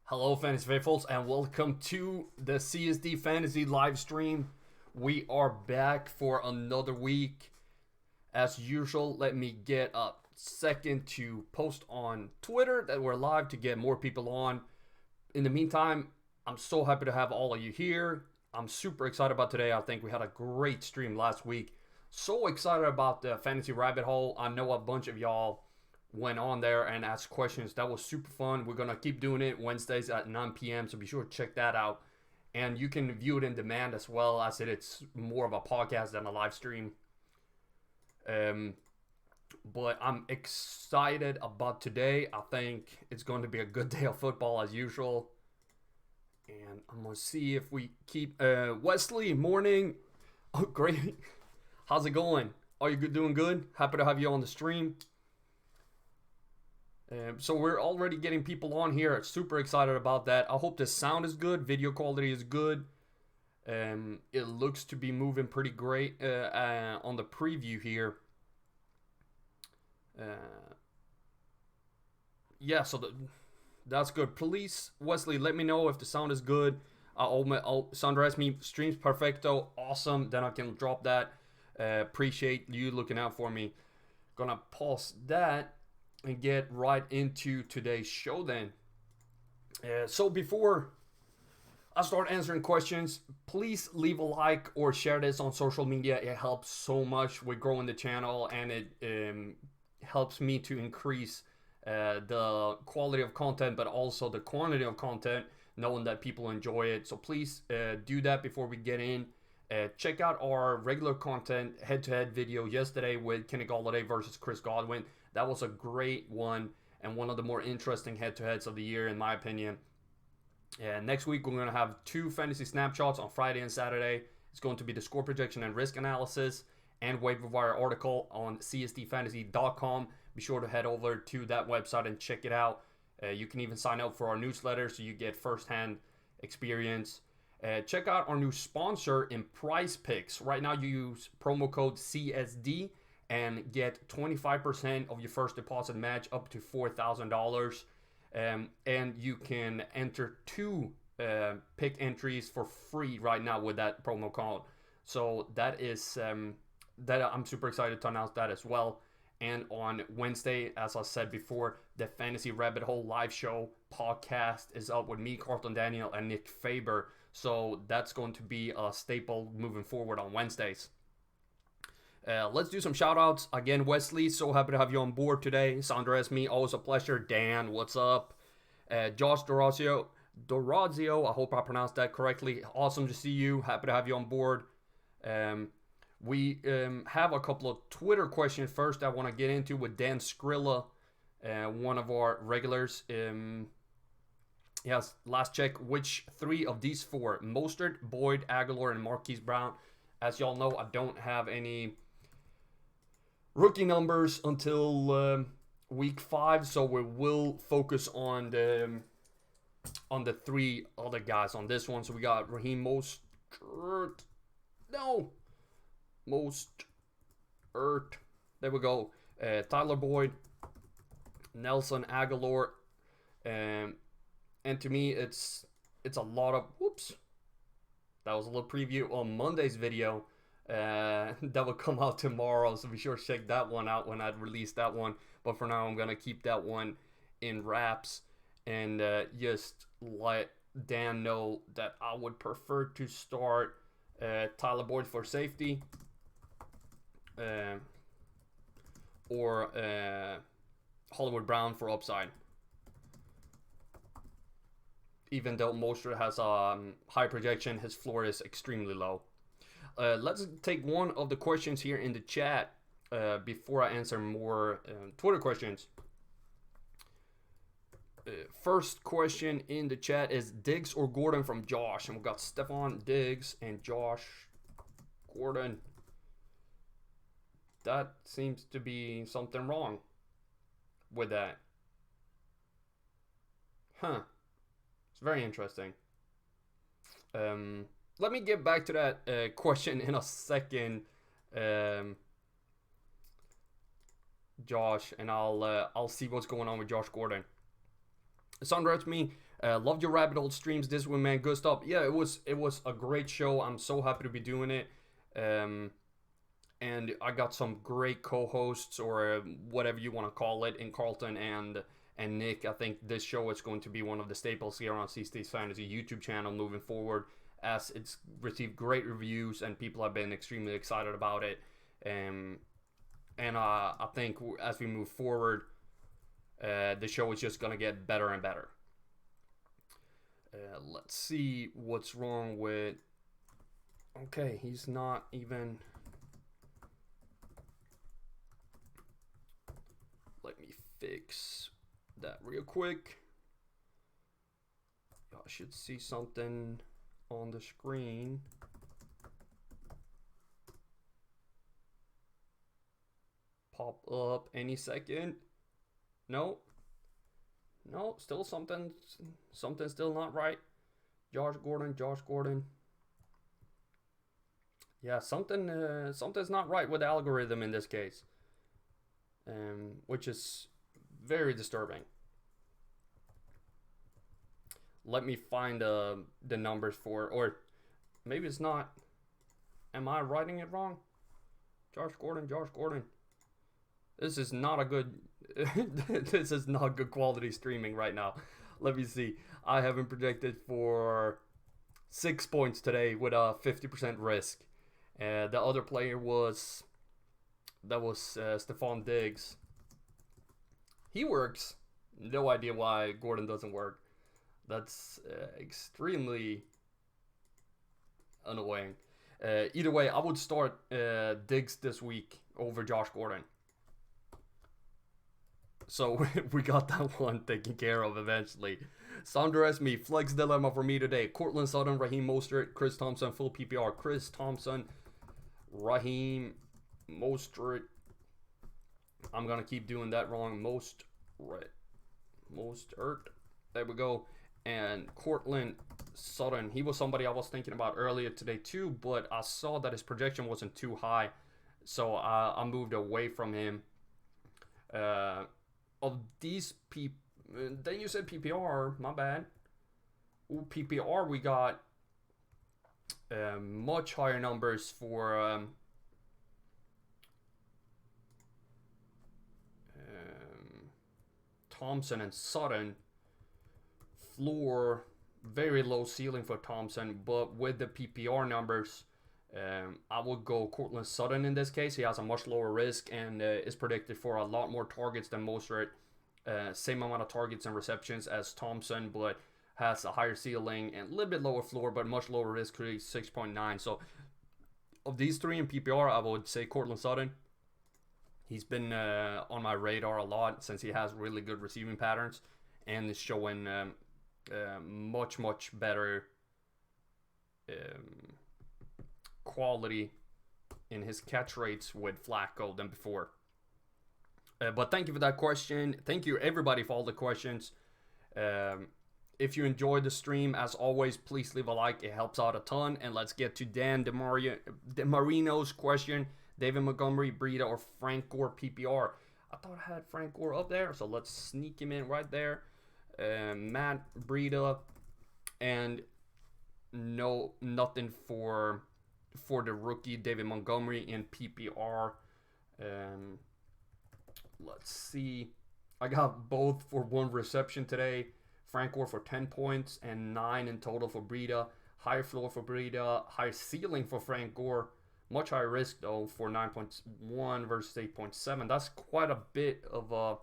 Hello, Fantasy Faithfuls, and welcome to the CSD Fantasy live stream. We are back for another week. As usual, let me get a second to post on Twitter that we're live to get more people on. In the meantime, I'm so happy to have all of you here. I'm super excited about today. I think we had a great stream last week. So excited about the Fantasy Rabbit Hole. I know a bunch of y'all went on there and asked questions. That was super fun. We're going to keep doing it Wednesdays at 9 p.m. So be sure to check that out. And you can view it in demand as well. I said it's more of a podcast than a live stream. But I'm excited about today. I think it's going to be a good day of football as usual. And I'm going to see if we keep... Wesley, morning. Oh, great. How's it going? Are you doing good? Happy to have you on the stream. So we're already getting people on here. Super excited about that. I hope the sound is good. Video quality is good. It looks to be moving pretty great on the preview here. Yeah, so that's good. Please, Wesley, let me know if the sound is good. Sandra asked me, streams perfecto. Awesome. Then I can drop that. Appreciate you looking out for me. Gonna pause that and get right into today's show then. So before I start answering questions, please leave a like or share this on social media. It helps so much with growing the channel, and it helps me to increase the quality of content, but also the quantity of content, knowing that people enjoy it. So please do that before we get in. Check out our regular content head-to-head video yesterday with Kenny Golladay versus Chris Godwin. That was a great one and one of the more interesting head-to-heads of the year, in my opinion. Next week, we're going to have 2 fantasy snapshots on Friday and Saturday. It's going to be the score projection and risk analysis and waiver wire article on csdfantasy.com. Be sure to head over to that website and check it out. You can even sign up for our newsletter so you get first-hand experience. Check out our new sponsor in Prize Picks. Right now, you use promo code CSD and get 25% of your first deposit match up to $4,000. And you can enter 2 pick entries for free right now with that promo code. So that is that I'm super excited to announce that as well. And on Wednesday, as I said before, the Fantasy Rabbit Hole live show podcast is up with me, Carlton Daniel, and Nick Faber. So that's going to be a staple moving forward on Wednesdays. Let's do some shout outs. Again, Wesley, so happy to have you on board today. Sandra asked me, always a pleasure. Dan, what's up? Josh Dorazio, I hope I pronounced that correctly. Awesome to see you. Happy to have you on board. We have a couple of Twitter questions first I want to get into with Dan Skrilla, one of our regulars. Yes, last check. Which 3 of these 4, Mostert, Boyd, Aguilar, and Marquise Brown? As y'all know, I don't have any rookie numbers until week 5, so we will focus on the 3 other guys on this one. So we got Raheem Mostert. There we go. Tyler Boyd, Nelson Aguilar, and to me, it's a lot of... Whoops. That was a little preview on Monday's video. That will come out tomorrow, so be sure to check that one out when I release that one. But for now, I'm going to keep that one in wraps and just let Dan know that I would prefer to start Tyler Boyd for safety or Hollywood Brown for upside. Even though Mostert has a high projection, his floor is extremely low. Let's take one of the questions here in the chat before I answer more Twitter questions. First question in the chat is Diggs or Gordon from Josh. And we've got Stephon Diggs and Josh Gordon. That seems to be something wrong with that. Huh. It's very interesting. Let me get back to that question in a second, Josh, and I'll see what's going on with Josh Gordon. Sandra to me, Loved your rabbit hole streams this week, man. Good stuff. Yeah, it was a great show. I'm so happy to be doing it. And I got some great co-hosts, or whatever you want to call it, in Carlton and Nick. I think this show is going to be one of the staples here on CSD Fantasy YouTube channel moving forward, as it's received great reviews and people have been extremely excited about it. And I think as we move forward, the show is just gonna get better and better. Let's see what's wrong with. Okay, he's not even. Let me fix that real quick. I should see something on the screen. Pop up any second. No, still something's still not right. Josh Gordon. Yeah, something's not right with the algorithm in this case, which is very disturbing. Let me find the numbers for, or maybe it's not. Am I writing it wrong? Josh Gordon. This is not a good. This is not good quality streaming right now. Let me see. I have him projected for 6 points today with a 50% risk. The other player was Stephon Diggs. He works. No idea why Gordon doesn't work. That's extremely annoying. Either way, I would start Diggs this week over Josh Gordon. So we got that one taken care of eventually. Sandra me, flex dilemma for me today. Cortland Sutton, Raheem Mostert, Chris Thompson, full PPR. Chris Thompson, Raheem Mostert. I'm going to keep doing that wrong. Mostert. There we go. And Cortland Sutton. He was somebody I was thinking about earlier today too, but I saw that his projection wasn't too high. So I moved away from him. Of these people, then you said PPR, my bad. Ooh, PPR, we got much higher numbers for Thompson and Sutton. Floor, very low ceiling for Thompson, but with the PPR numbers, I would go Cortland Sutton in this case. He has a much lower risk and is predicted for a lot more targets than Mostert. Same amount of targets and receptions as Thompson, but has a higher ceiling and a little bit lower floor, but much lower risk, 6.9. So of these three in PPR, I would say Cortland Sutton. He's been on my radar a lot since he has really good receiving patterns and is showing much better quality in his catch rates with Flacco than before. But thank you for that question. Thank you everybody for all the questions. If you enjoyed the stream, as always, please leave a like. It helps out a ton. And let's get to Dan DeMarino's question. David Montgomery, Breida, or Frank Gore PPR? I thought I had Frank Gore up there, so let's sneak him in right there. Matt Breida, and nothing for the rookie David Montgomery in PPR. Let's see. I got both for 1 reception today. Frank Gore for 10 points and 9 in total for Breida. Higher floor for Breida. Higher ceiling for Frank Gore. Much higher risk though for 9.1 versus 8.7. That's quite a bit of a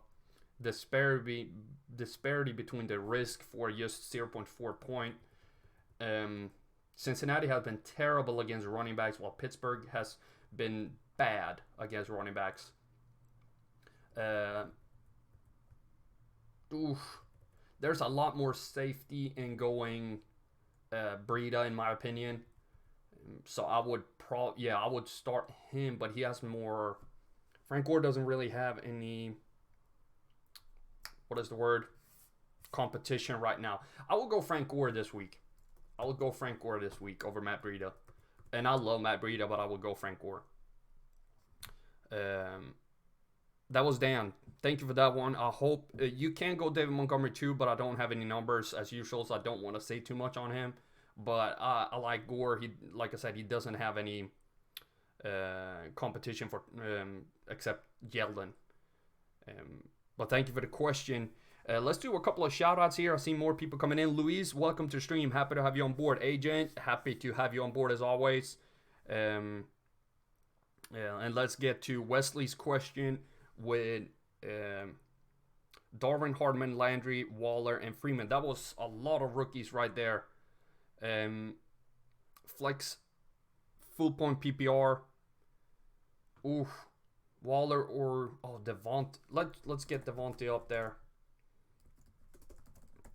disparity between the risk for just 0.4 point. Cincinnati has been terrible against running backs, while Pittsburgh has been bad against running backs. There's a lot more safety in going Breida, in my opinion. So I would I would start him, but he has more. Frank Gore doesn't really have any. What is the word? Competition right now. I will go Frank Gore this week. Over Matt Breida. And I love Matt Breida, but I will go Frank Gore. That was Dan. Thank you for that one. I hope you can go David Montgomery too, but I don't have any numbers as usual, so I don't want to say too much on him. But I like Gore. He, like I said, he doesn't have any competition for except Yeldon. But thank you for the question. Let's do a couple of shout outs here. I see more people coming in. Louise, welcome to the stream. Happy to have you on board. Agent, happy to have you on board as always. Yeah, and let's get to Wesley's question with Darwin, Hardman, Landry, Waller, and Freeman. That was a lot of rookies right there. Flex, full point PPR. Ooh, Waller or Devontae. Let's get Devontae up there.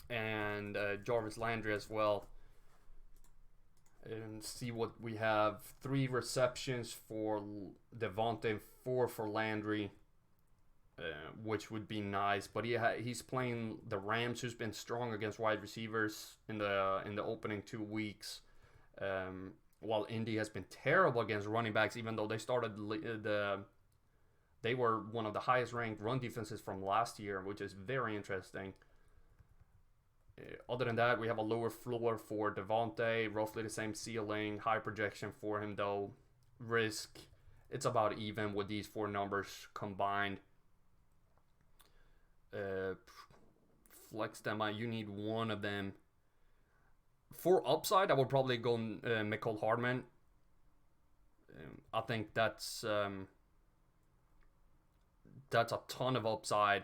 And Jarvis Landry as well. And see what we have. 3 receptions for Devontae and 4 for Landry. Which would be nice, but he's playing the Rams, who's been strong against wide receivers in the opening 2 weeks, while Indy has been terrible against running backs. Even though they were one of the highest ranked run defenses from last year, which is very interesting. Other than that, we have a lower floor for Devontae, roughly the same ceiling, high projection for him though. Risk, it's about even with these 4 numbers combined. Flex them out. You need one of them. For upside, I would probably go Mecole Hardman. I think that's a ton of upside.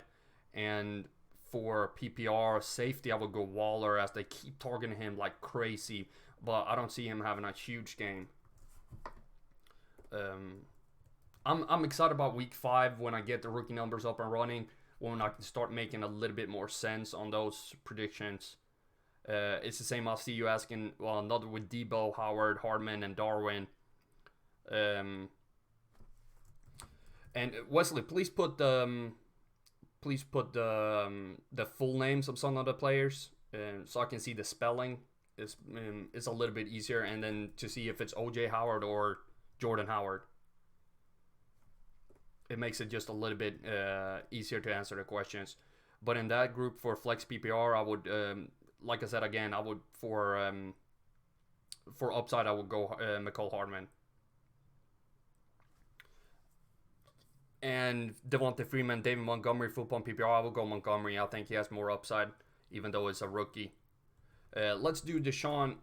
And for PPR safety, I would go Waller, as they keep targeting him like crazy. But I don't see him having a huge game. I'm excited about week 5 when I get the rookie numbers up and running. When I can start making a little bit more sense on those predictions. It's the same. I'll see you asking. Well, another with Debo, Howard, Hardman, and Darwin. And Wesley, please put the full names of some of the players, so I can see the spelling. It's a little bit easier, and then to see if it's OJ Howard or Jordan Howard. It makes it just a little bit easier to answer the questions. But in that group for Flex PPR, I would, like I said again, I would for upside, I would go Mecole Hardman. And Devontae Freeman, David Montgomery, full point PPR, I will go Montgomery. I think he has more upside, even though it's a rookie. Let's do Deshaun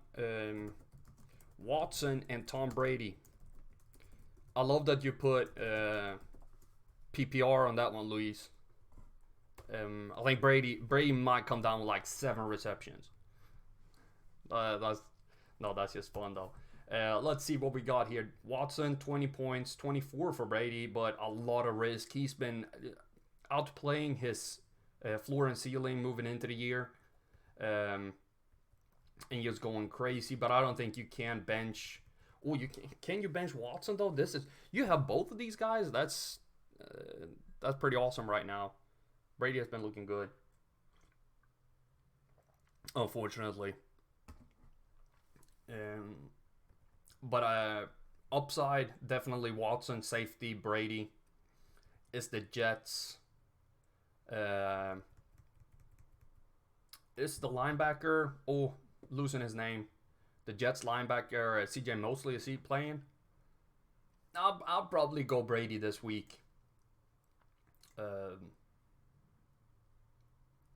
Watson and Tom Brady. I love that you put PPR on that one, Luis. I think Brady might come down with like 7 receptions. That's just fun though. Let's see what we got here. Watson, 20 points, 24 for Brady, but a lot of risk. He's been outplaying his floor and ceiling moving into the year. And he was going crazy, but I don't think you can bench. Oh, can you bench Watson though? You have both of these guys. That's pretty awesome right now. Brady has been looking good, unfortunately. But upside, definitely Watson. Safety, Brady. It's the Jets. It's the linebacker. Oh, losing his name. The Jets linebacker, CJ Mosley, is he playing? I'll probably go Brady this week.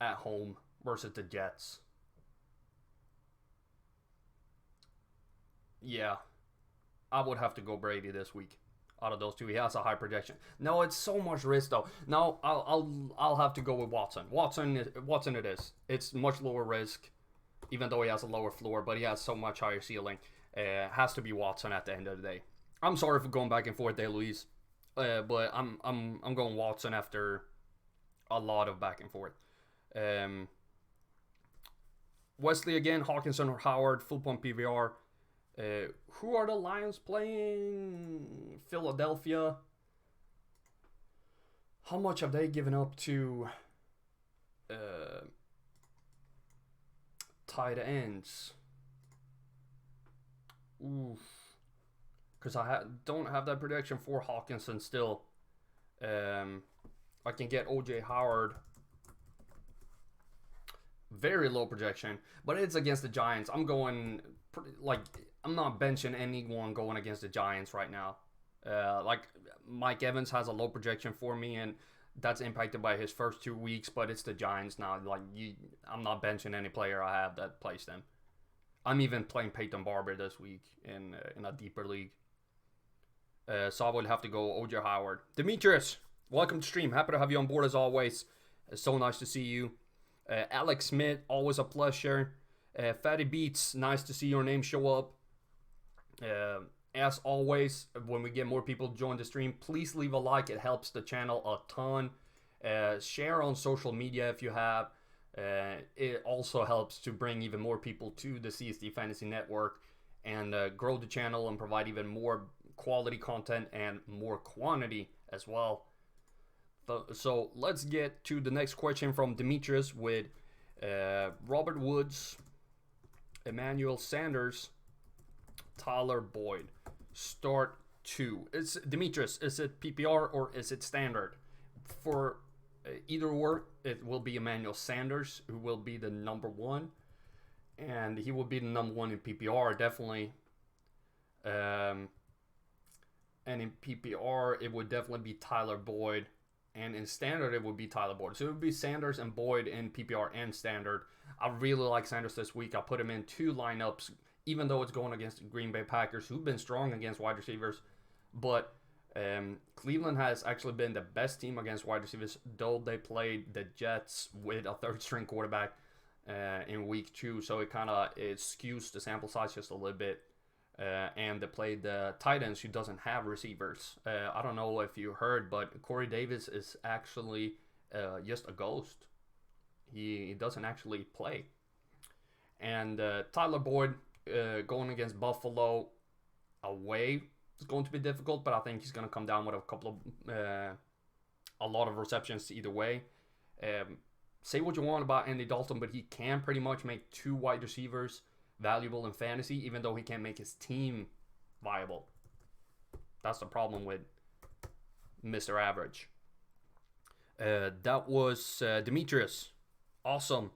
At home versus the Jets. Yeah, I would have to go Brady this week. Out of those two, he has a high projection. No, it's so much risk though. No, I'll have to go with Watson. Watson it is. It's much lower risk, even though he has a lower floor, but he has so much higher ceiling. Has to be Watson at the end of the day. I'm sorry for going back and forth there, Luis, but I'm going Watson after a lot of back and forth. Wesley again, Hawkinson or Howard, full point PVR. Who are the Lions playing? Philadelphia. How much have they given up to tight ends? Oof. Because I don't have that prediction for Hawkinson still. I can get OJ Howard. Very low projection, but it's against the Giants. I'm going I'm not benching anyone going against the Giants right now. Like Mike Evans has a low projection for me, and that's impacted by his first 2 weeks. But it's the Giants now. I'm not benching any player I have that plays them. I'm even playing Peyton Barber this week in a deeper league. So I would have to go OJ Howard. Demetrius, welcome to stream. Happy to have you on board as always. It's so nice to see you. Alex Smith, always a pleasure. Fatty Beats, nice to see your name show up. As always, when we get more people to join the stream, please leave a like. It helps the channel a ton. Share on social media if you have. It also helps to bring even more people to the CSD Fantasy Network and grow the channel and provide even more quality content and more quantity as well. So let's get to the next question from Demetrius with Robert Woods, Emmanuel Sanders, Tyler Boyd. Start 2. It's Demetrius, is it PPR or is it standard? For either or, it will be Emmanuel Sanders who will be the number 1. And he will be the number 1 in PPR, definitely. And in PPR, it would definitely be Tyler Boyd. And in standard, it would be Tyler Boyd. So it would be Sanders and Boyd in PPR and standard. I really like Sanders this week. I put him in 2 lineups, even though it's going against the Green Bay Packers, who've been strong against wide receivers. But Cleveland has actually been the best team against wide receivers, though they played the Jets with a third-string quarterback in week 2. So it kind of skews the sample size just a little bit. And they played the Titans, who doesn't have receivers. I don't know if you heard, but Corey Davis is actually just a ghost. He doesn't actually play. And Tyler Boyd going against Buffalo away is going to be difficult, but I think he's going to come down with a lot of receptions either way. Say what you want about Andy Dalton, but he can pretty much make 2 wide receivers valuable in fantasy, even though he can't make his team viable. That's the problem with Mr. Average. That was Demetrius. Awesome.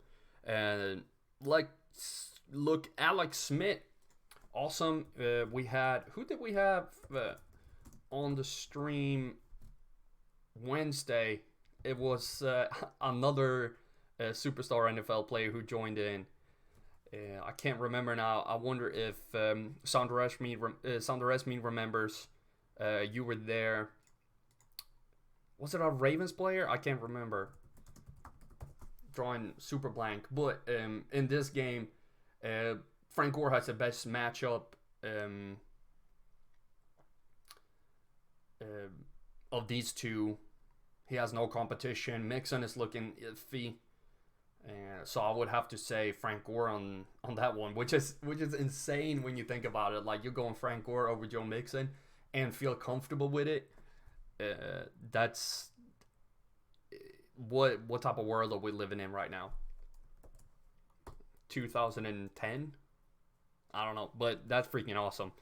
Look, Alex Smith. Awesome. Who did we have on the stream Wednesday? It was another superstar NFL player who joined in. I can't remember now. I wonder if Sandra Esme remembers. You were there. Was it a Ravens player? I can't remember. Drawing super blank. But in this game, Frank Gore has the best matchup of these two. He has no competition. Mixon is looking iffy. So I would have to say Frank Gore on that one, which is insane when you think about it. Like, you're going Frank Gore over Joe Mixon and feel comfortable with it. That's what type of world are we living in right now? 2010? I don't know, but that's freaking awesome.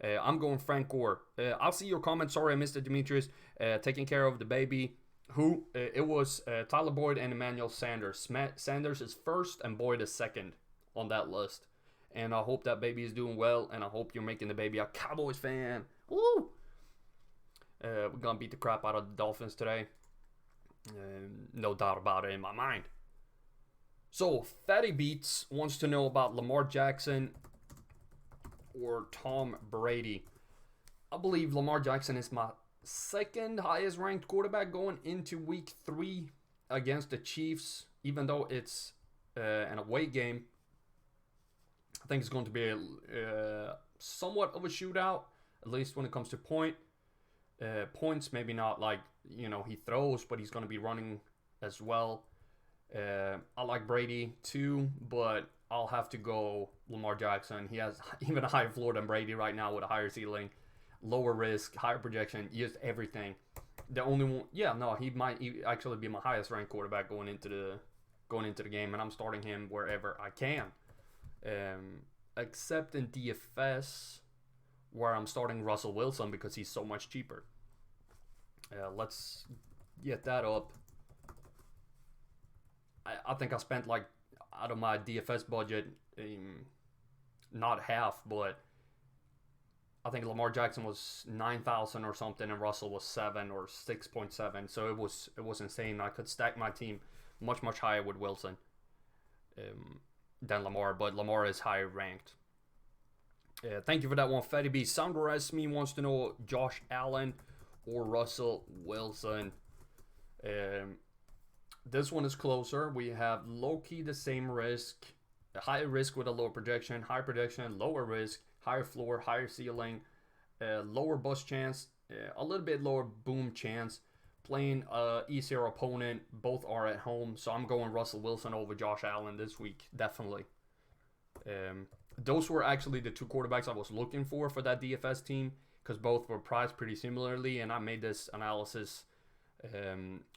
I'm going Frank Gore. I'll see your comment. Sorry I missed it, Demetrius. Taking care of the baby. Who? It was Tyler Boyd and Emmanuel Sanders. Sanders is first and Boyd is second on that list. And I hope that baby is doing well, and I hope you're making the baby a Cowboys fan. Woo! We're going to beat the crap out of the Dolphins today. No doubt about it in my mind. So, Fatty Beats wants to know about Lamar Jackson or Tom Brady. I believe Lamar Jackson is my second highest ranked quarterback going into week 3 against the Chiefs, even though it's an away game. I think it's going to be somewhat of a shootout, at least when it comes to points. Maybe not like, he throws, but he's going to be running as well. I like Brady too, but I'll have to go Lamar Jackson. He has even a higher floor than Brady right now with a higher ceiling. Lower risk, higher projection, just everything. The only one, he might actually be my highest ranked quarterback going into the game, and I'm starting him wherever I can, except in DFS, where I'm starting Russell Wilson because he's so much cheaper. Let's get that up. I think I spent like out of my DFS budget, not half, but I think Lamar Jackson was 9,000 or something, and Russell was 7 or 6.7. So it was insane. I could stack my team much higher with Wilson than Lamar, but Lamar is higher ranked. Thank you for that one, Fatty B. Sandro Esme wants to know Josh Allen or Russell Wilson. This one is closer. We have low-key the same risk, higher risk with a lower projection, higher projection, lower risk, higher floor, higher ceiling, lower bust chance, a little bit lower boom chance, playing easier opponent. Both are at home, so I'm going Russell Wilson over Josh Allen this week, definitely. Those were actually the two quarterbacks I was looking for that DFS team, because both were priced pretty similarly, and I made this analysis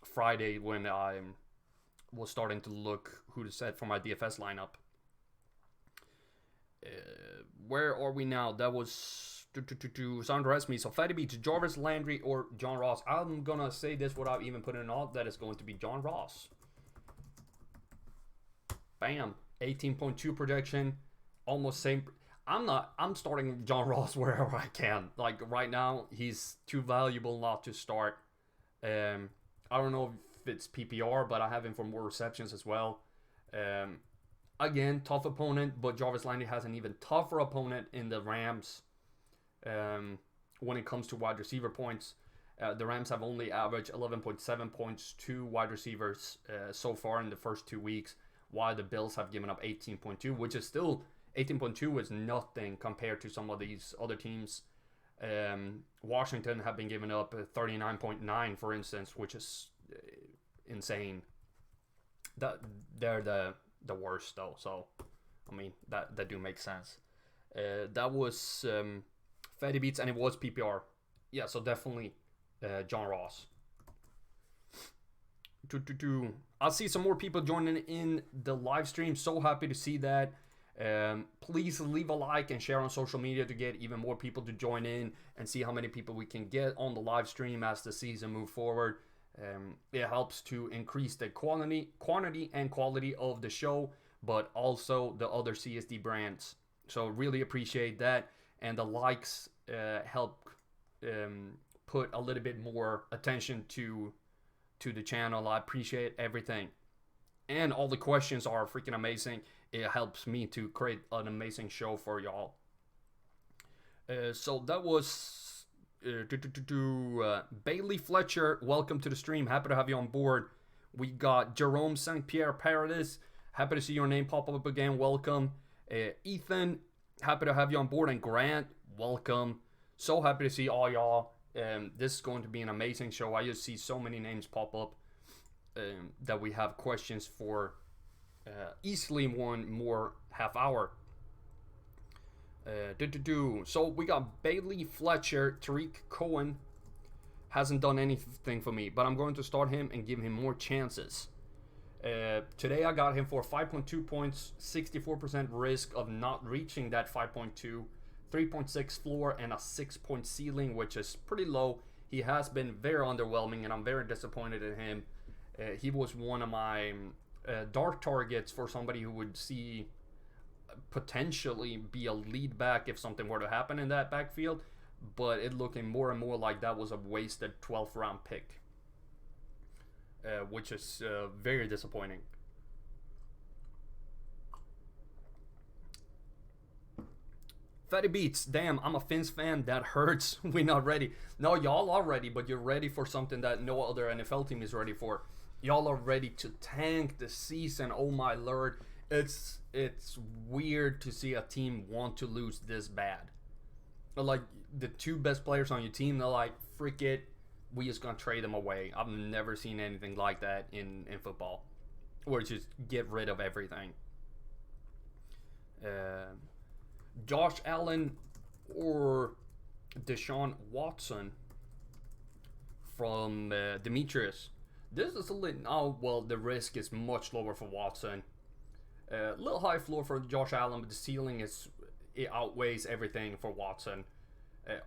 Friday when I was starting to look who to set for my DFS lineup. Where are we now? That was Sandra asked me. So Fatty Beach, Jarvis Landry or John Ross. I'm gonna say this without even putting it on. That is going to be John Ross. Bam. 18.2 projection. Almost same. I'm starting John Ross wherever I can. Like right now, he's too valuable not to start. I don't know if it's PPR, but I have him for more receptions as well. Again, tough opponent, but Jarvis Landry has an even tougher opponent in the Rams when it comes to wide receiver points. The Rams have only averaged 11.7 points to wide receivers so far in the first 2 weeks, while the Bills have given up 18.2, which is still 18.2 is nothing compared to some of these other teams. Washington have been giving up 39.9, for instance, which is insane. They're the worst though, so I mean that do make sense. That was Fatty Beats, and it was PPR. Yeah, so definitely John Ross. I see some more people joining in the live stream. So happy to see that. Please leave a like and share on social media to get even more people to join in and see how many people we can get on the live stream as the season moves forward. It helps to increase the quantity and quality of the show, but also the other CSD brands. So really appreciate that, and the likes help put a little bit more attention to the channel. I appreciate everything, and all the questions are freaking amazing. It helps me to create an amazing show for y'all. So that was Bailey Fletcher. Welcome to the stream. Happy to have you on board. We got Jerome St. Pierre Paradis. Happy to see your name pop up again. Welcome. Ethan. Happy to have you on board. And Grant. Welcome. So happy to see all y'all. This is going to be an amazing show. I just see so many names pop up that we have questions for. Easily one more half hour. So we got Bailey Fletcher. Tariq Cohen hasn't done anything for me, but I'm going to start him and give him more chances. Today I got him for 5.2 points, 64% risk of not reaching that 5.2, 3.6 floor, and a 6-point ceiling, which is pretty low. He has been very underwhelming, and I'm very disappointed in him. He was one of my dark targets for somebody who would see potentially be a lead back if something were to happen in that backfield, but it looking more and more like that was a wasted 12th round pick, which is very disappointing. Fatty Beats, damn, I'm a Finns fan. That hurts. We're not ready. No, y'all are ready, but you're ready for something that no other NFL team is ready for. Y'all are ready to tank the season. Oh my lord. It's weird to see a team want to lose this bad. Like, the two best players on your team, they're like, freak it, we just gonna trade them away. I've never seen anything like that in football, where just get rid of everything. Josh Allen or Deshaun Watson from Demetrius. This is a little... Oh, well, the risk is much lower for Watson. A little high floor for Josh Allen, but the ceiling is... It outweighs everything for Watson.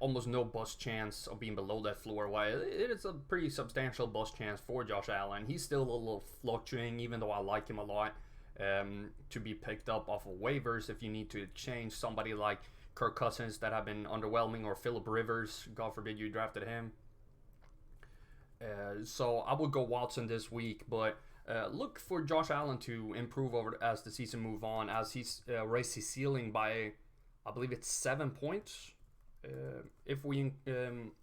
almost no bust chance of being below that floor. Why it is a pretty substantial bust chance for Josh Allen. He's still a little fluctuating, even though I like him a lot. To be picked up off of waivers if you need to change somebody like Kirk Cousins that have been underwhelming, or Phillip Rivers, God forbid you drafted him. So I would go Watson this week, but look for Josh Allen to improve over as the season move on, as he's raised his ceiling by, I believe it's 7 points. If we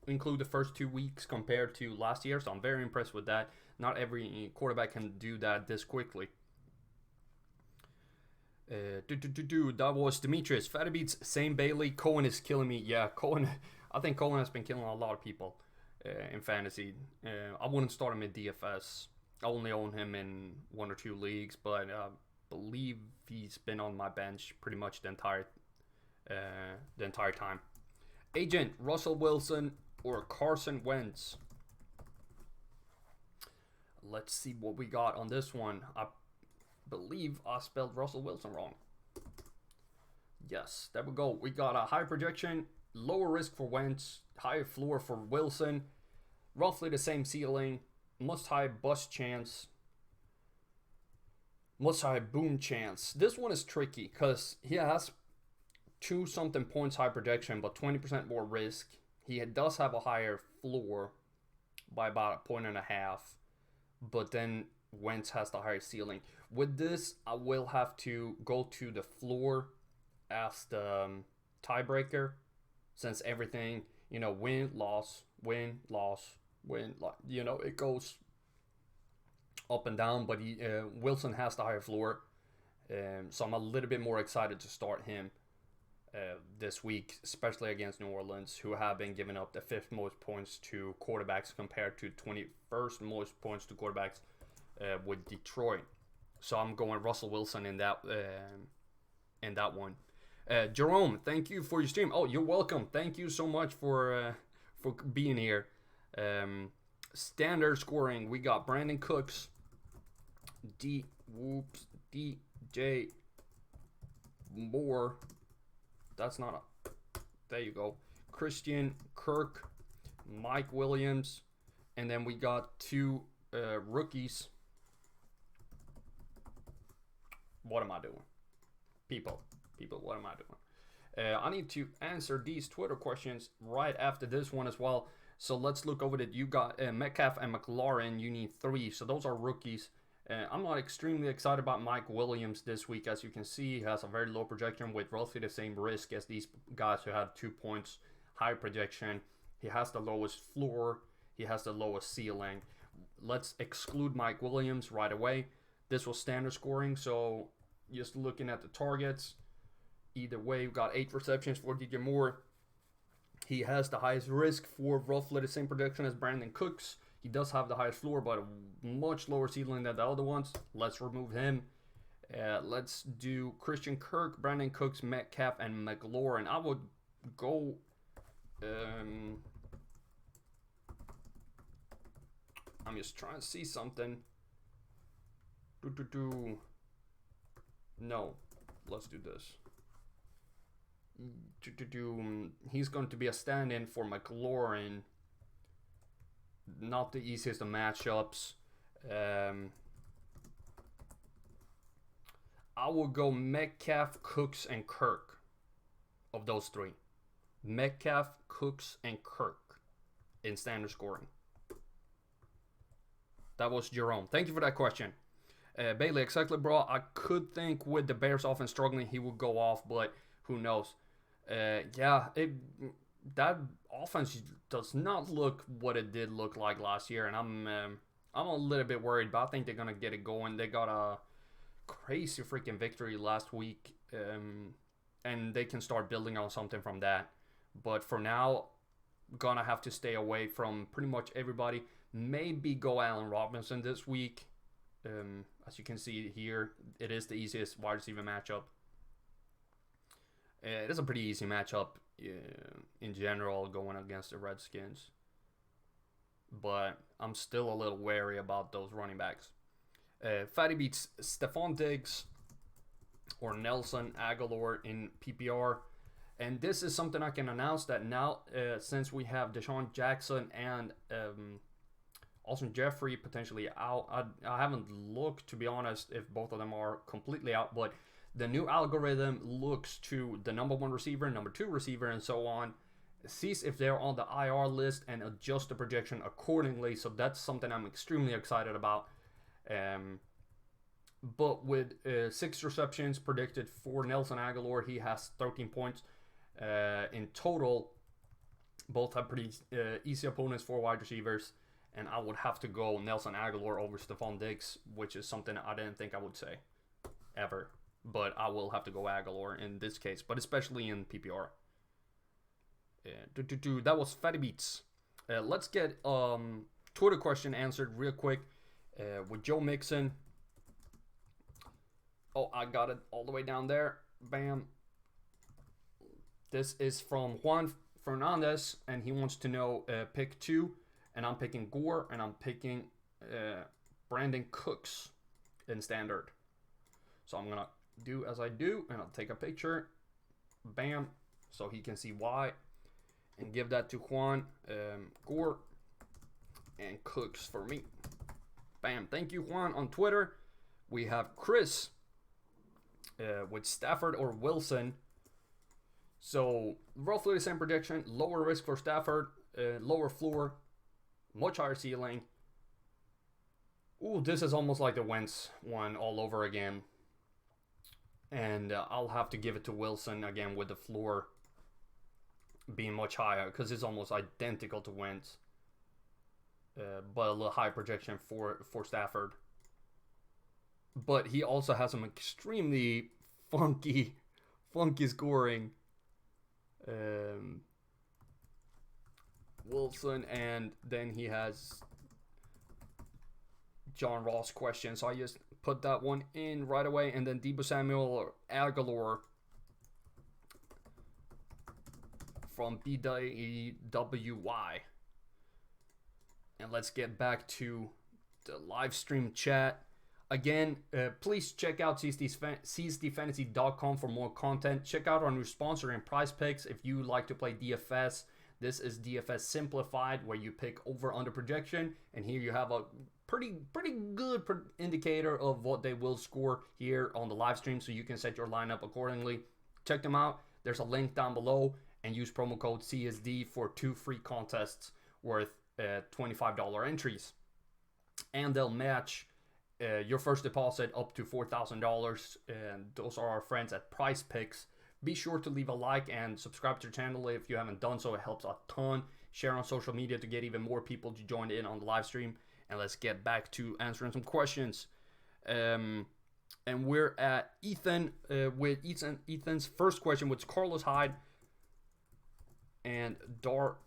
include the first 2 weeks compared to last year, so I'm very impressed with that. Not every quarterback can do that this quickly. That was Demetrius. Fatty Beats, same Bailey. Cohen is killing me. Yeah, Cohen. I think Cohen has been killing a lot of people in fantasy. I wouldn't start him in DFS. I only own him in 1 or 2 leagues, but I believe he's been on my bench pretty much the entire time. Agent, Russell Wilson or Carson Wentz? Let's see what we got on this one. I believe I spelled Russell Wilson wrong. Yes, there we go. We got a high projection, lower risk for Wentz, higher floor for Wilson, roughly the same ceiling, must high bust chance, must high boom chance. This one is tricky because he has 2-something points high projection, but 20% more risk. He does have a higher floor by about 1.5, but then Wentz has the higher ceiling. With this, I will have to go to the floor as the tiebreaker, since everything, win, loss, win, loss, win, it goes up and down, but Wilson has the higher floor, so I'm a little bit more excited to start him this week, especially against New Orleans, who have been giving up the 5th most points to quarterbacks compared to 21st most points to quarterbacks with Detroit. So I'm going Russell Wilson in that one. Jerome, thank you for your stream. Oh, you're welcome. Thank you so much for being here. Standard scoring, we got Brandon Cooks, DJ Moore. That's not a. There you go. Christian Kirk, Mike Williams, and then we got 2 rookies. What am I doing? People, what am I doing? I need to answer these Twitter questions right after this one as well. So let's look over that. You got Metcalf and McLaurin. You need 3. So those are rookies. I'm not extremely excited about Mike Williams this week. As you can see, he has a very low projection with roughly the same risk as these guys who had 2 points high projection. He has the lowest floor. He has the lowest ceiling. Let's exclude Mike Williams right away. This was standard scoring, so just looking at the targets, either way, we've got 8 receptions for DJ Moore. He has the highest risk for roughly the same projection as Brandon Cooks. He does have the highest floor, but a much lower ceiling than the other ones. Let's remove him. Let's do Christian Kirk, Brandon Cooks, Metcalf, and McLaurin. I would go... I'm just trying to see something. No, let's do this. He's going to be a stand-in for McLaurin. Not the easiest of matchups. I will go Metcalf, Cooks, and Kirk. Of those 3. Metcalf, Cooks, and Kirk in standard scoring. That was Jerome. Thank you for that question. Bailey, exactly, bro. I could think with the Bears offense struggling, he would go off, but who knows? That offense does not look what it did look like last year, and I'm a little bit worried, but I think they're gonna get it going. They got a crazy freaking victory last week, and they can start building on something from that. But for now, gonna have to stay away from pretty much everybody. Maybe go Allen Robinson this week. As you can see here, it is the easiest wide receiver matchup. It is a pretty easy matchup in general going against the Redskins. But I'm still a little wary about those running backs. Fatty beats Stephon Diggs or Nelson Aguilar in PPR. And this is something I can announce that now, since we have Deshaun Jackson and Alshon Jeffrey potentially out. I haven't looked, to be honest, if both of them are completely out, but the new algorithm looks to the number 1 receiver, number 2 receiver, and so on, sees if they're on the IR list and adjust the projection accordingly. So that's something I'm extremely excited about. But with 6 receptions predicted for Nelson Aguilar, he has 13 points in total. Both have pretty easy opponents for wide receivers, and I would have to go Nelson Aguilar over Stephon Diggs, which is something I didn't think I would say ever. But I will have to go Aguilar in this case, but especially in PPR. That was Fatty Beats. Let's get Twitter question answered real quick with Joe Mixon. Oh, I got it all the way down there. Bam. This is from Juan Fernandez, and he wants to know pick 2, and I'm picking Gore, and I'm picking Brandon Cooks in standard. So I'm going to do as I do, and I'll take a picture. Bam. So he can see why. And give that to Juan. Gore and Cooks for me. Bam. Thank you, Juan, on Twitter. We have Chris with Stafford or Wilson. So roughly the same prediction. Lower risk for Stafford. Lower floor. Much higher ceiling. Ooh, this is almost like the Wentz one all over again. And I'll have to give it to Wilson again with the floor being much higher because it's almost identical to Wentz. But a little high projection for Stafford. But he also has some extremely funky scoring. Wilson, and then he has John Ross question. So I just put that one in right away. And then Deebo Samuel or Aguilar from BWY. And let's get back to the live stream chat. Again, please check out CSDFantasy.com for more content. Check out our new sponsor in Prize Picks if you like to play DFS. This is DFS Simplified, where you pick over/under projection, and here you have a pretty good indicator of what they will score here on the live stream, so you can set your lineup accordingly. Check them out. There's a link down below, and use promo code CSD for 2 free contests worth $25 entries, and they'll match your first deposit up to $4,000, and those are our friends at Prize Picks. Be sure to leave a like and subscribe to the channel if you haven't done so. It helps a ton. Share on social media to get even more people to join in on the live stream. And let's get back to answering some questions. And we're at Ethan with Ethan's first question, which is Carlos Hyde and Darwin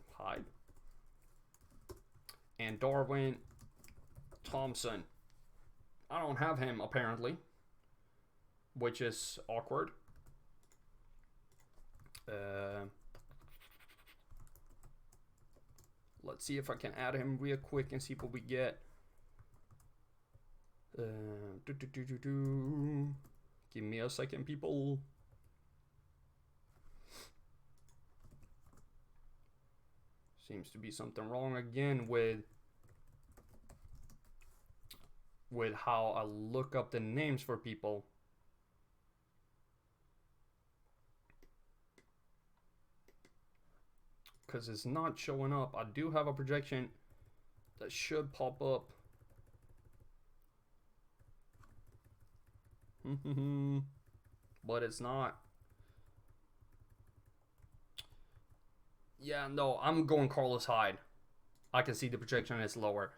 Thompson. I don't have him apparently, which is awkward. Let's see if I can add him real quick and see what we get. Give me a second, people. Seems to be something wrong again with how I look up the names for people. Because it's not showing up. I do have a projection that should pop up. But it's not. Yeah, no, I'm going Carlos Hyde. I can see the projection is lower.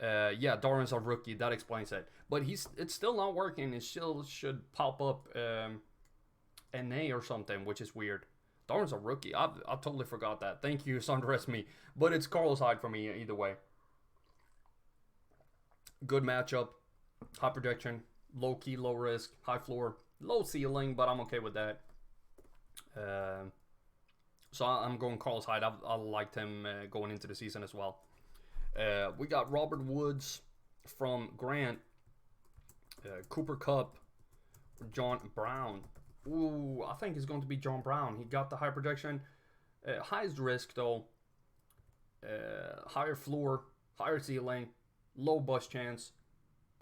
Yeah, Darwin's a rookie. That explains it. But it's still not working. It still should pop up NA or something, which is weird. Darwin's a rookie. I totally forgot that. Thank you, Sundress me. But it's Carlos Hyde for me either way. Good matchup. High projection. Low key, low risk. High floor. Low ceiling, but I'm okay with that. So I'm going Carlos Hyde. I liked him going into the season as well. We got Robert Woods from Grant. Cooper Kupp. John Brown. Ooh, I think it's going to be John Brown. He got the high projection. Highest risk, though. Higher floor, higher ceiling, low bust chance.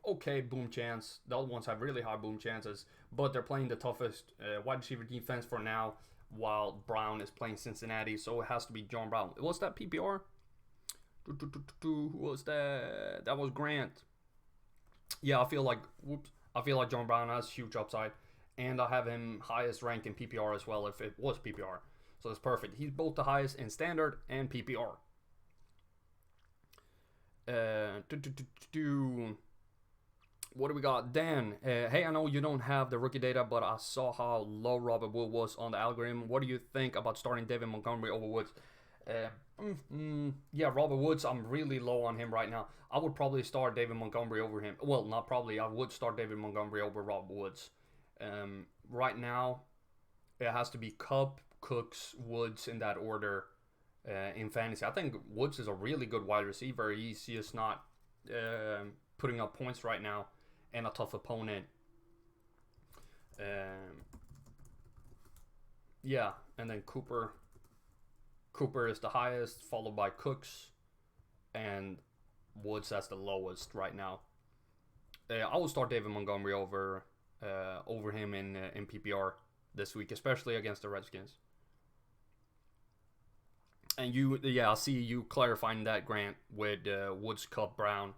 Okay, boom chance. The other ones have really high boom chances, but they're playing the toughest wide receiver defense for now, while Brown is playing Cincinnati, so it has to be John Brown. Was that PPR? Who was that? That was Grant. Yeah, I feel like John Brown has huge upside, and I have him highest ranked in PPR as well if it was PPR. So it's perfect. He's both the highest in standard and PPR. What do we got? Dan, hey, I know you don't have the rookie data, but I saw how low Robert Wood was on the algorithm. What do you think about starting David Montgomery over Woods? Yeah, Robert Woods, I'm really low on him right now. I would probably start David Montgomery over him. Well, not probably. I would start David Montgomery over Robert Woods. Right now, it has to be Kupp, Cooks, Woods in that order in fantasy. I think Woods is a really good wide receiver. He's just not putting up points right now, and a tough opponent. Yeah, and then Cooper is the highest, followed by Cooks, and Woods as the lowest right now. I will start David Montgomery over him in PPR this week, especially against the Redskins. And I see you clarifying that, Grant, with Woods, Kupp, Brown.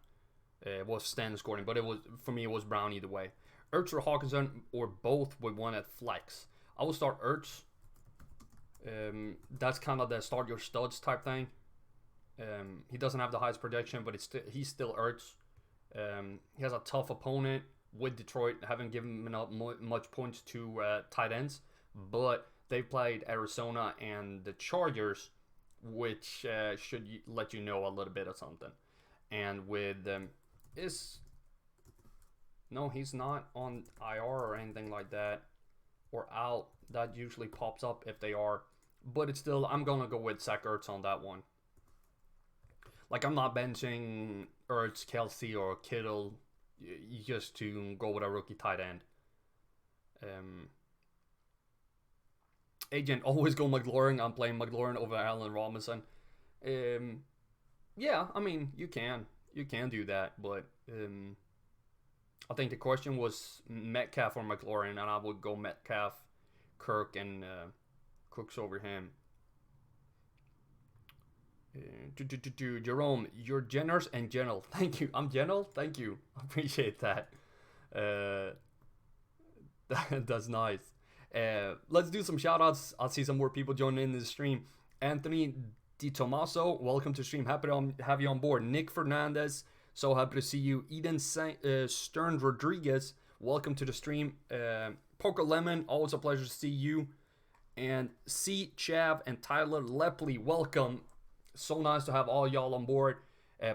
It was standard scoring, but for me it was Brown either way. Ertz or Hawkinson, or both with one at flex. I will start Ertz. That's kind of the start your studs type thing. He doesn't have the highest projection, but he's still Ertz. He has a tough opponent with Detroit, haven't given up much points to tight ends, but they've played Arizona and the Chargers, which should let you know a little bit of something. And with he's not on IR or anything like that, or out. That usually pops up if they are, but it's still, I'm gonna go with Zach Ertz on that one. Like, I'm not benching Ertz, Kelsey, or Kittle just to go with a rookie tight end. Agent, always go McLaurin. I'm playing McLaurin over Allen Robinson. Yeah, I mean, you can do that, but I think the question was Metcalf or McLaurin, and I would go Metcalf, Kirk, and Cooks over him. Jerome, you're generous and gentle. Thank you. I'm gentle. Thank you. I appreciate that. That's nice. Let's do some shout outs. I'll see some more people joining in the stream. Anthony Di Tomaso, welcome to stream. Happy to have you on board. Nick Fernandez, so happy to see you. Eden Stern Rodriguez, welcome to the stream. Poker Lemon, always a pleasure to see you. And C. Chav and Tyler Lepley, welcome. So nice to have all y'all on board.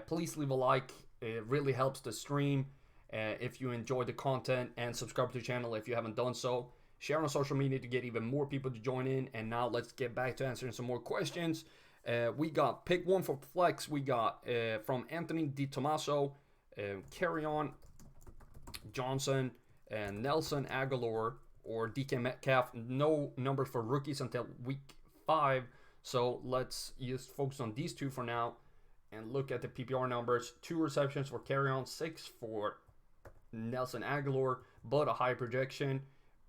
Please leave a like. It really helps the stream if you enjoy the content, and subscribe to the channel if you haven't done so. Share on social media to get even more people to join in. And now let's get back to answering some more questions. We got pick one for flex. We got from Anthony Di Tomaso, Kerryon Johnson, and Nelson Aguilar or DK Metcalf. No numbers for rookies until week 5. So let's just focus on these two for now and look at the PPR numbers. 2 receptions for Kerryon, 6 for Nelson Aguilar, but a high projection,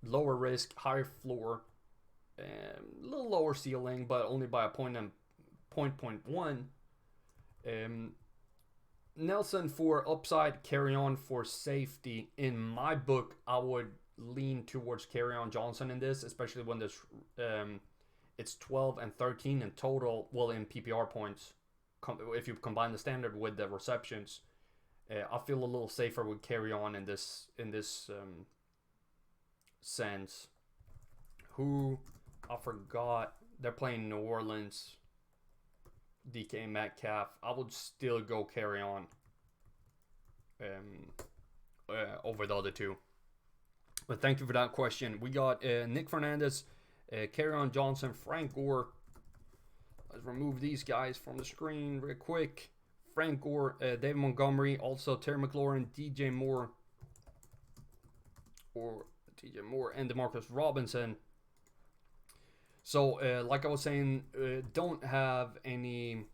lower risk, higher floor, a little lower ceiling, but only by a point and 0.1. Nelson for upside, Kerryon for safety. In my book, I would lean towards Kerryon Johnson in this, especially when there's it's 12 and 13 in total, well, in PPR points, if you combine the standard with the receptions. I feel a little safer with Kerryon in this sense. Who I forgot, they're playing New Orleans. DK Metcalf, I would still go Kerryon over the other two. But thank you for that question. We got Nick Fernandez, Kerryon Johnson, Frank Gore. Let's remove these guys from the screen real quick. Frank Gore, David Montgomery, also Terry McLaurin, DJ Moore, or DJ Moore, and DeMarcus Robinson. So, like I was saying, don't have any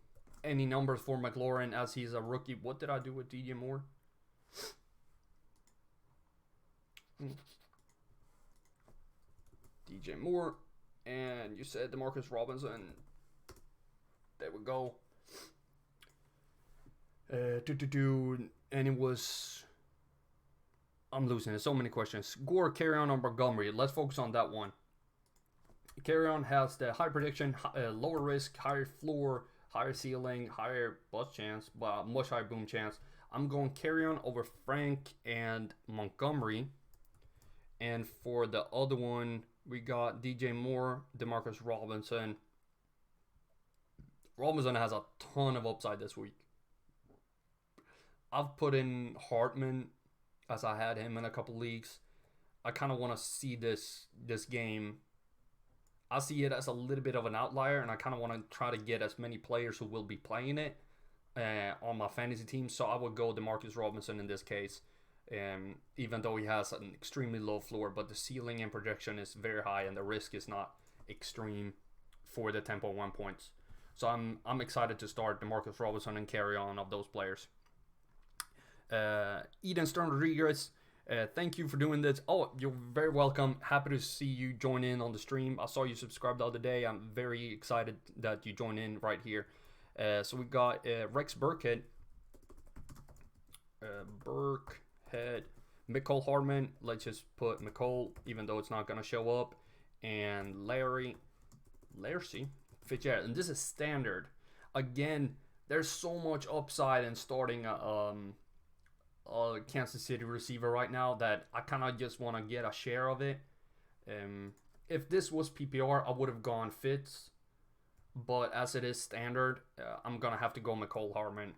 numbers for McLaurin as he's a rookie. What did I do with DJ Moore? DJ Moore, and you said DeMarcus Robinson. There we go. And it was... I'm losing it. So many questions. Gore, Carry-On, or Montgomery. Let's focus on that one. Carry-On has the high prediction, lower risk, higher floor, higher ceiling, higher bust chance, but much higher boom chance. I'm going Carry-On over Frank and Montgomery. And for the other one, we got DJ Moore, DeMarcus Robinson. Robinson has a ton of upside this week. I've put in Hartman as I had him in a couple leagues. I kind of want to see this game. I see it as a little bit of an outlier, and I kind of want to try to get as many players who will be playing it on my fantasy team. So I would go DeMarcus Robinson in this case, even though he has an extremely low floor, but the ceiling and projection is very high, and the risk is not extreme for the 10.1 points. So I'm excited to start DeMarcus Robinson and Carry-On of those players. Eden Stern Rodriguez, thank you for doing this. Oh, you're very welcome. Happy to see you join in on the stream. I saw you subscribe the other day. I'm very excited that you join in right here. So we got Rex Burkhead, Mecole Hardman. Let's just put Mecole, even though it's not going to show up. And Larry Fitzgerald. And this is standard. Again, there's so much upside in starting a Kansas City receiver right now that I kind of just want to get a share of it. If this was PPR, I would have gone Fitz. But as it is standard, I'm going to have to go Mecole Hardman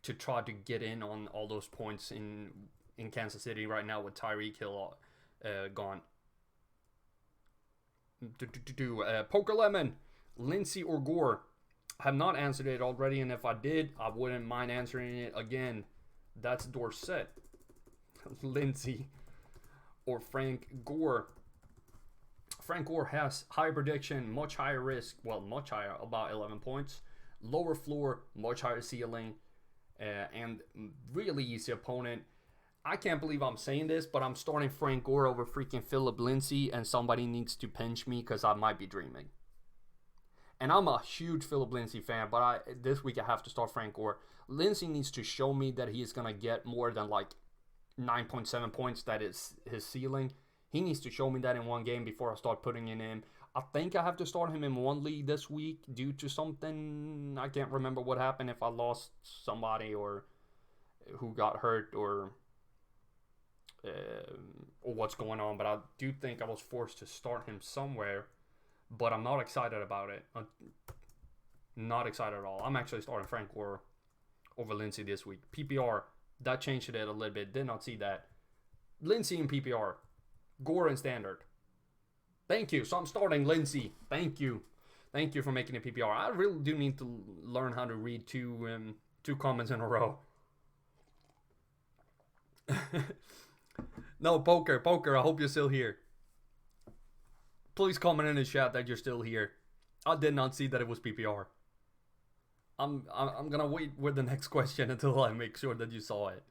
to try to get in on all those points in Kansas City right now with Tyreek Hill gone. Poker Lemon, Lindsey or Gore? I have not answered it already, and if I did, I wouldn't mind answering it again. That's Dorsett, Lindsey, or Frank Gore. Frank Gore has higher prediction, much higher risk, well, much higher, about 11 points. Lower floor, much higher ceiling, and really easy opponent. I can't believe I'm saying this, but I'm starting Frank Gore over freaking Philip Lindsay, and somebody needs to pinch me because I might be dreaming. And I'm a huge Philip Lindsay fan, but this week I have to start Frank Gore. Lindsay needs to show me that he's going to get more than like 9.7 points. That is his ceiling. He needs to show me that in one game before I start putting in him. I think I have to start him in one league this week due to something. I can't remember what happened, if I lost somebody or who got hurt or what's going on. But I do think I was forced to start him somewhere. But I'm not excited about it. I'm not excited at all. I'm actually starting Frank Gore over Lindsay this week. PPR, that changed it a little bit. Did not see that. Lindsay in PPR. Gore in standard. Thank you. So I'm starting Lindsay. Thank you. Thank you for making it PPR. I really do need to learn how to read two comments in a row. No, Poker, I hope you're still here. Please comment in the chat that you're still here. I did not see that it was PPR. I'm gonna wait with the next question until I make sure that you saw it.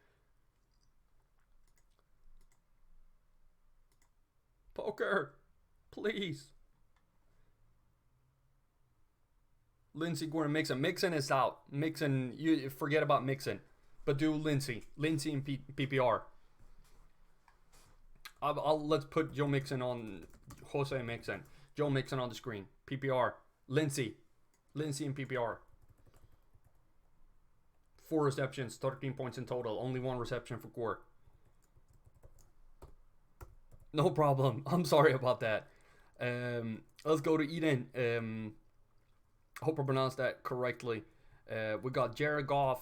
Poker, please. Lindsey, Gore, Mixon. Mixon is out. Mixon, you forget about Mixon. But do Lindsey in PPR. Let's put Joe Mixon on. Jose Mixon. Joe Mixon on the screen. PPR. Lindsey in PPR. 4 receptions, 13 points in total. Only 1 reception for Gore. No problem. I'm sorry about that. Let's go to Eden. Hope I pronounced that correctly. We got Jared Goff,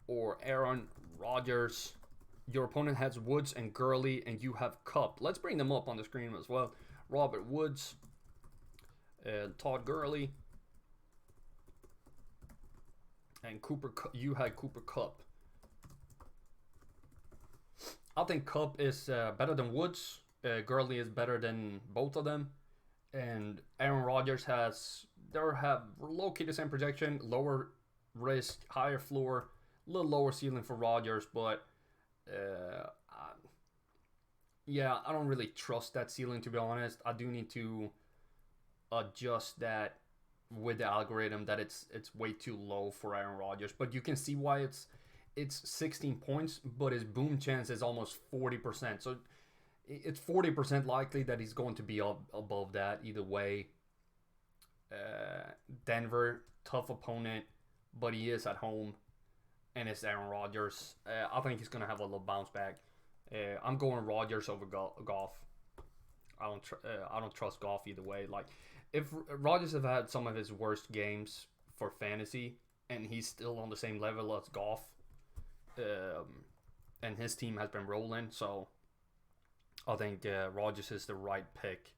or Aaron Rodgers. Your opponent has Woods and Gurley, and you have Cup. Let's bring them up on the screen as well. Robert Woods, Todd Gurley, and Cooper. You had Cooper Cup. I think Cup is better than Woods. Gurley is better than both of them, and Aaron Rodgers has they have low key the same projection, lower risk, higher floor, a little lower ceiling for Rodgers, but yeah, I don't really trust that ceiling to be honest. I do need to adjust that with the algorithm that it's way too low for Aaron Rodgers. But you can see why it's 16 points, but his boom chance is almost 40%. So it's 40% likely that he's going to be up above that either way. Denver, tough opponent, but he is at home, and it's Aaron Rodgers. I think he's gonna have a little bounce back. I'm going Rodgers over Goff. I don't trust Goff either way. Like if Rodgers have had some of his worst games for fantasy, and he's still on the same level as Goff, and his team has been rolling, so I think Rodgers is the right pick,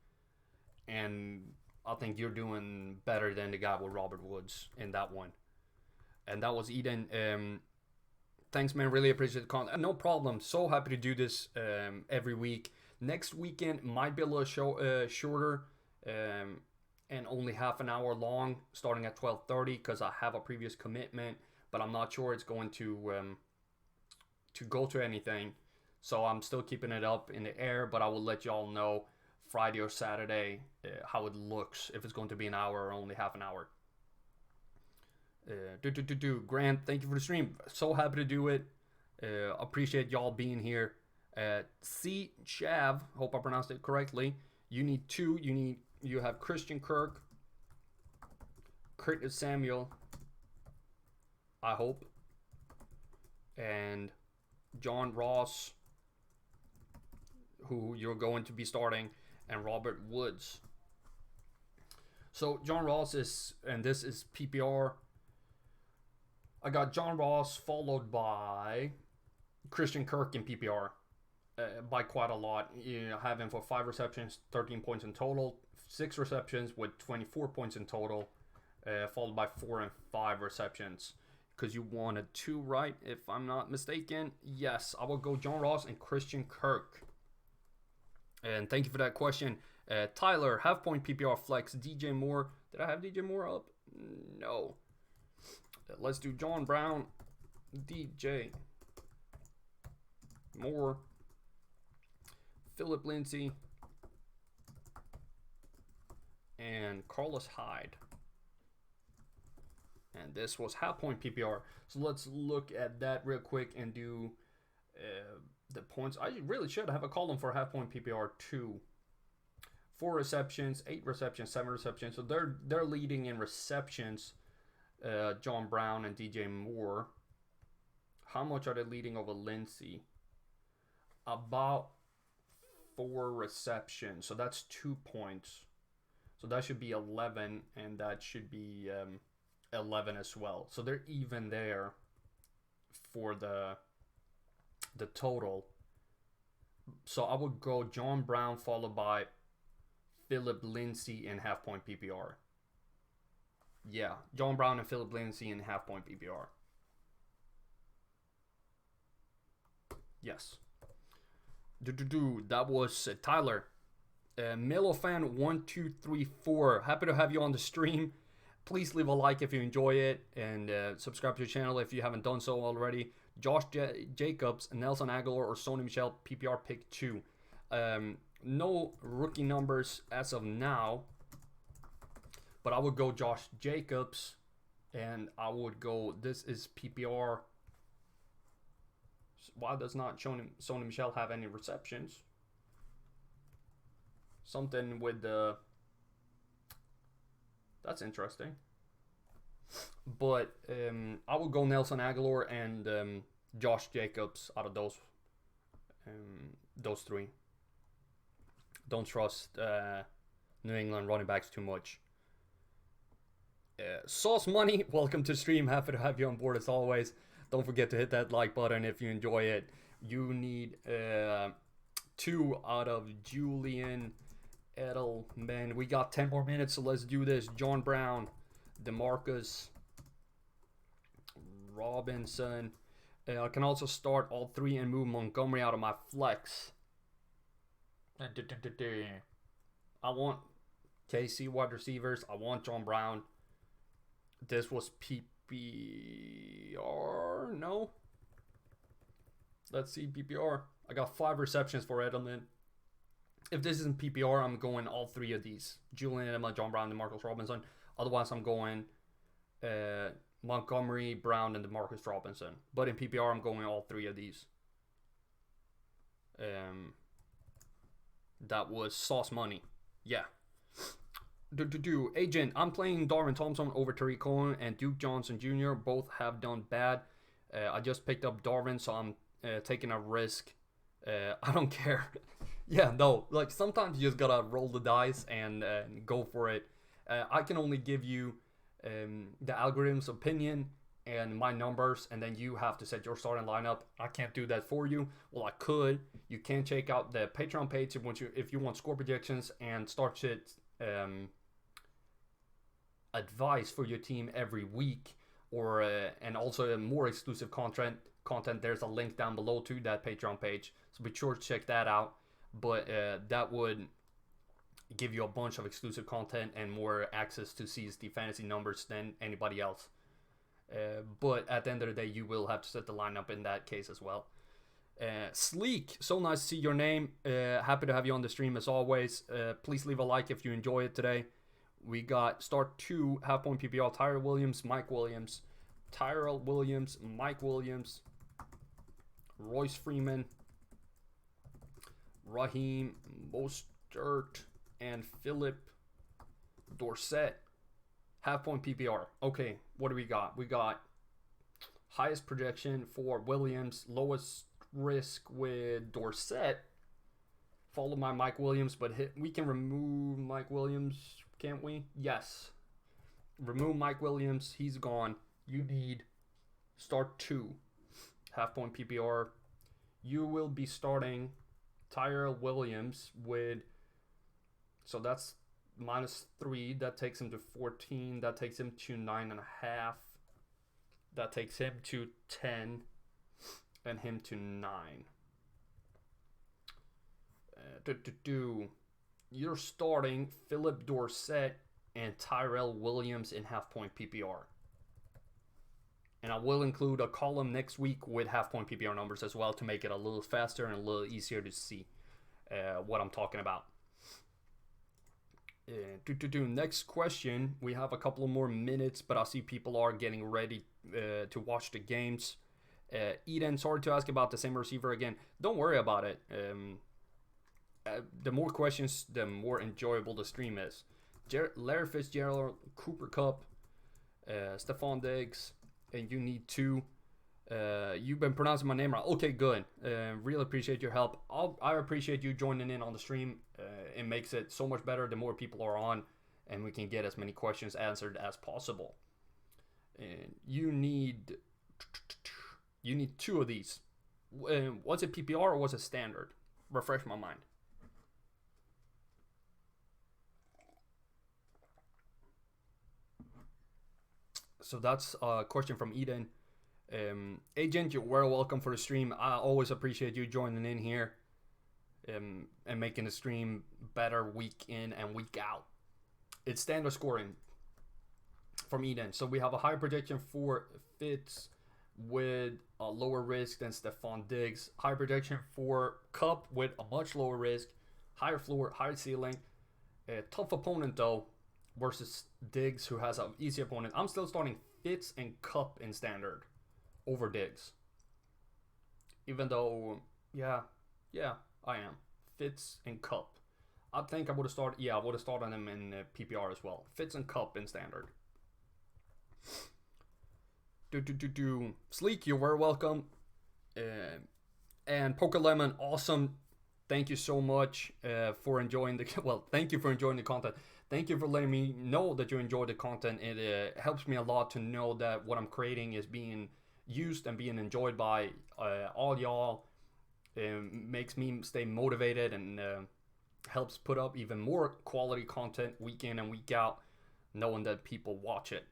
and I think you're doing better than the guy with Robert Woods in that one. And that was Eden. Thanks, man. Really appreciate the content. No problem. So happy to do this every week. Next weekend might be a little shorter and only half an hour long, starting at 12:30 because I have a previous commitment, but I'm not sure it's going to go to anything. So I'm still keeping it up in the air, but I will let y'all know Friday or Saturday how it looks, if it's going to be an hour or only half an hour. Grant, thank you for the stream. So happy to do it. Appreciate y'all being here. C. Chav, hope I pronounced it correctly. You need two. You have Christian Kirk, Curtis Samuel, I hope, and John Ross, who you're going to be starting, and Robert Woods. So John Ross is, and this is PPR. I got John Ross followed by Christian Kirk in PPR by quite a lot. You have him for 5 receptions, 13 points in total, 6 receptions with 24 points in total, followed by 4 and 5 receptions. Because you wanted 2, right? If I'm not mistaken. Yes, I will go John Ross and Christian Kirk. And thank you for that question. Tyler, half point PPR flex, DJ Moore. Did I have DJ Moore up? No. Let's do John Brown, DJ Moore, Philip Lindsay, and Carlos Hyde. And this was half point PPR. So let's look at that real quick and do the points. I really should have a column for half point PPR too. 4 receptions, 8 receptions, 7 receptions. So they're leading in receptions. John Brown and DJ Moore. How much are they leading over Lindsay? About 4 receptions. So that's 2 points. So that should be 11, and that should be 11 as well. So they're even there for the total. So I would go John Brown followed by Philip Lindsay in half point PPR. Yeah, John Brown and Philip Lindsay in half point PPR. Yes. That was Tyler. MiloFan1234. Happy to have you on the stream. Please leave a like if you enjoy it, and subscribe to the channel if you haven't done so already. Josh Jacobs, Nelson Aguilar, or Sony Michel, PPR pick 2. No rookie numbers as of now, but I would go Josh Jacobs, and I would go, this is PPR. Why does not Sony Michel have any receptions? Something with the... That's interesting. But I would go Nelson Aguilar and Josh Jacobs out of those 3. Don't trust New England running backs too much. Sauce Money, welcome to the stream. Happy to have you on board as always. Don't forget to hit that like button if you enjoy it. You need 2 out of Julian Edelman. We got 10 more minutes, so let's do this. John Brown, DeMarcus Robinson, I can also start all three and move Montgomery out of my flex. I want KC wide receivers. I want John Brown. This was PPR. No. Let's see PPR. I got 5 receptions for Edelman. If this isn't PPR, I'm going all 3 of these. Julian Edelman, John Brown, and Demarcus Robinson. Otherwise, I'm going Montgomery, Brown, and Demarcus Robinson. But in PPR, I'm going all 3 of these. That was sauce money. Yeah. Agent, I'm playing Darwin Thompson over Tariq Cohen and Duke Johnson Jr. Both have done bad. I just picked up Darwin, so I'm taking a risk. I don't care. Yeah, no. Like, sometimes you just gotta roll the dice and go for it. I can only give you the algorithm's opinion and my numbers, and then you have to set your starting lineup. I can't do that for you. Well, I could. You can check out the Patreon page if you want score projections and start shit advice for your team every week, or and also more exclusive content. There's a link down below to that Patreon page, so be sure to check that out. But that would give you a bunch of exclusive content and more access to CSD fantasy numbers than anybody else. But at the end of the day, you will have to set the lineup in that case as well. Sleek, so nice to see your name. Happy to have you on the stream as always. Please leave a like if you enjoy it today. We got start 2 half-point PPR: Tyrell Williams, Mike Williams, Royce Freeman, Raheem Mostert, and Philip Dorsett. Half-point PPR. Okay, what do we got? We got highest projection for Williams, lowest risk with Dorsett, followed by Mike Williams, but we can remove Mike Williams, can't we? Yes. Remove Mike Williams. He's gone. You need start 2. Half-point PPR. You will be starting Tyrell Williams with, so that's -3. That takes him to 14. That takes him to 9.5. That takes him to 10. And him to 9. You're starting Philip Dorsett and Tyrell Williams in half-point PPR. And I will include a column next week with half-point PPR numbers as well to make it a little faster and a little easier to see what I'm talking about. Next question. We have a couple of more minutes, but I see people are getting ready to watch the games. Eden, sorry to ask about the same receiver again. Don't worry about it. The more questions, the more enjoyable the stream is. Larry Fitzgerald, Cooper Kupp, Stephon Diggs, and you need 2. You've been pronouncing my name right. Okay, good. Really appreciate your help. I appreciate you joining in on the stream. It makes it so much better the more people are on, and we can get as many questions answered as possible. And you need 2 of these. Was it PPR or was it standard? Refresh my mind. So that's a question from Eden. Agent, you're very welcome for the stream. I always appreciate you joining in here and making the stream better week in and week out. It's standard scoring from Eden. So we have a higher projection for Fitz with a lower risk than Stephon Diggs. Higher projection for Kupp with a much lower risk, higher floor, higher ceiling. A tough opponent though versus Diggs, who has an easy opponent. I'm still starting Fitz and Kupp in standard over Diggs. Even though, yeah, I am. Fitz and Kupp. I think I would have started, I would have started them in PPR as well. Fitz and Kupp in standard. Sleek, you're very welcome. And Poker Lemon, awesome. Thank you so much for enjoying thank you for enjoying the content. Thank you for letting me know that you enjoy the content. It helps me a lot to know that what I'm creating is being used and being enjoyed by all y'all. Makes me stay motivated and helps put up even more quality content week in and week out, knowing that people watch it.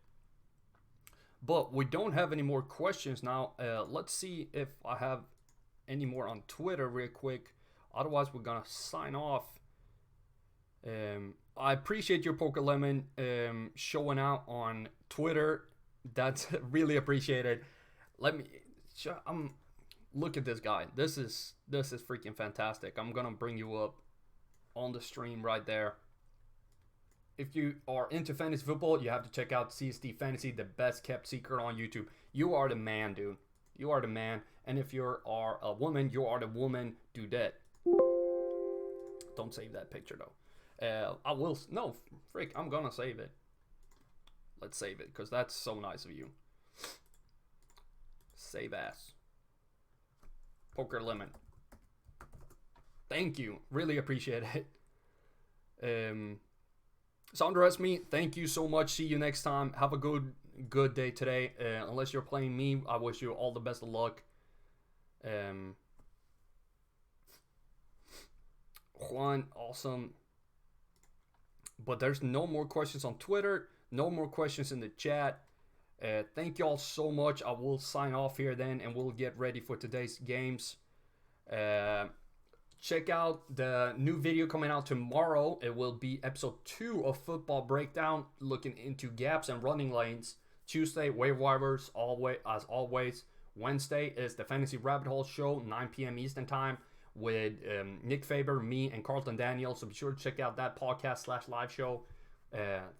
But we don't have any more questions now. Let's see if I have any more on Twitter real quick. Otherwise, we're gonna sign off. I appreciate your Poker Lemon showing out on Twitter. That's really appreciated. Look at this guy. This is freaking fantastic. I'm gonna bring you up on the stream right there. If you are into fantasy football, you have to check out CSD Fantasy, the best kept secret on YouTube. You are the man, dude. You are the man. And if you are a woman, you are the woman. Do that. Don't save that picture though. I will. No, frick. I'm gonna save it. Let's save it because that's so nice of you. Save as. Poker Lemon. Thank you. Really appreciate it. Sandra me, thank you so much. See you next time. Have a good day today. Unless you're playing me, I wish you all the best of luck. Juan, awesome. But there's no more questions on Twitter. No more questions in the chat. Thank you all so much. I will sign off here then, and we'll get ready for today's games. Check out the new video coming out tomorrow. It will be episode 2 of Football Breakdown, looking into gaps and running lanes. Tuesday, waiver wires, as always. Wednesday is the Fantasy Rabbit Hole Show, 9 p.m. Eastern Time, with Nick Faber, me, and Carlton Daniel. So be sure to check out that podcast/live show.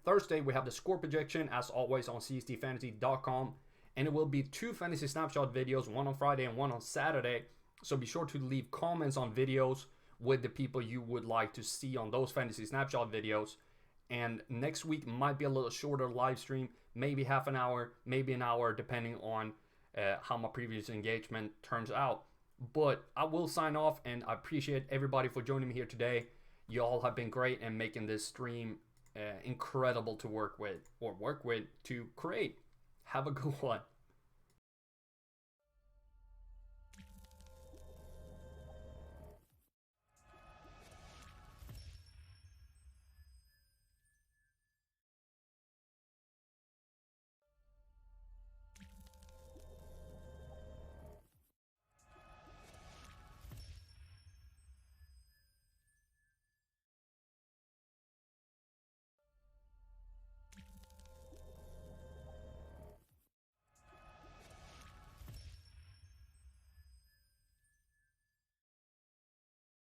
Thursday, we have the score projection, as always, on csdfantasy.com. And it will be 2 Fantasy Snapshot videos, one on Friday and one on Saturday. So be sure to leave comments on videos with the people you would like to see on those Fantasy Snapshot videos. And next week might be a little shorter live stream, maybe half an hour, maybe an hour, depending on how my previous engagement turns out. But I will sign off, and I appreciate everybody for joining me here today. You all have been great and making this stream incredible to work with to create. Have a good one.